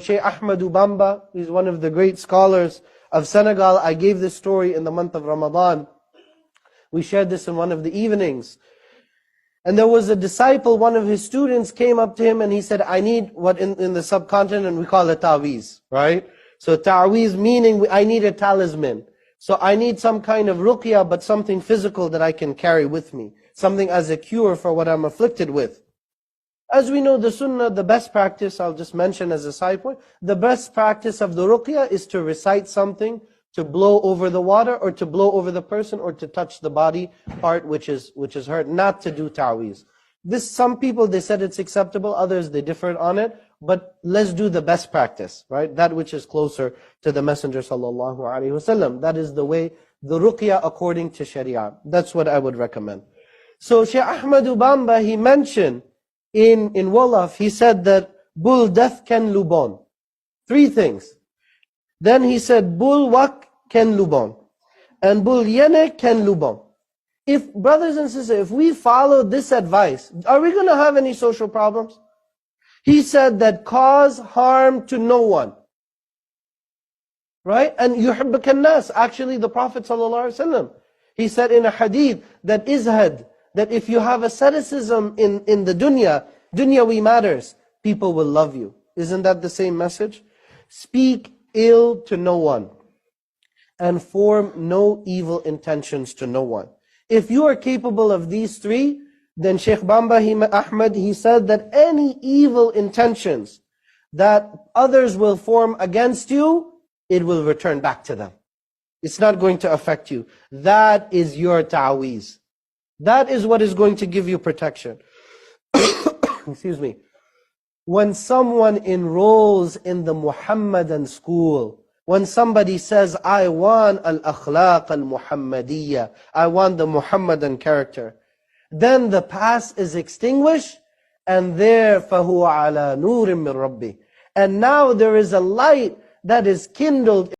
Sheikh Ahmadou Bamba, he's one of the great scholars of Senegal. I gave this story in the month of Ramadan. We shared this in one of the evenings. And there was a disciple, one of his students came up to him and he said, I need what in the subcontinent we call a ta'weez, right? So ta'weez meaning I need a talisman. So I need some kind of ruqya, but something physical that I can carry with me. Something as a cure for what I'm afflicted with. As we know, the sunnah, the best practice, I'll just mention as a side point, the best practice of the ruqya is to recite something, to blow over the water, or to blow over the person, or to touch the body part which is hurt, not to do ta'weez. This, some people, they said it's acceptable, others, they differed on it, but let's do the best practice, right? That which is closer to the Messenger sallallahu alaihi wasallam. That is the way, the ruqya according to Sharia. That's what I would recommend. So Shaykh Ahmadou Bamba, he mentioned, in Wolof, he said that bul déff kénn lubon. 3 things. Then he said bul wakh kénn lubon. And bul yèené kénn lubon. If, brothers and sisters, if we follow this advice, are we going to have any social problems? He said that cause harm to no one. Right? And yuhibbaka nas, actually the Prophet ﷺ, he said in a hadith that izhad, that if you have asceticism in the dunyawi matters, people will love you. Isn't that the same message? Speak ill to no one, and form no evil intentions to no one. If you are capable of these 3, then Sheikh Bamba Ahmad, he said that any evil intentions that others will form against you, it will return back to them. It's not going to affect you. That is your ta'weez. That is what is going to give you protection. Excuse me. When someone enrolls in the Muhammadan school, when somebody says, I want al-akhlaq al-Muhammadiyya, I want the Muhammadan character, then the past is extinguished, and there فَهُوَ عَلَى نُورٍ مِّن رَبِّهِ. And now there is a light that is kindled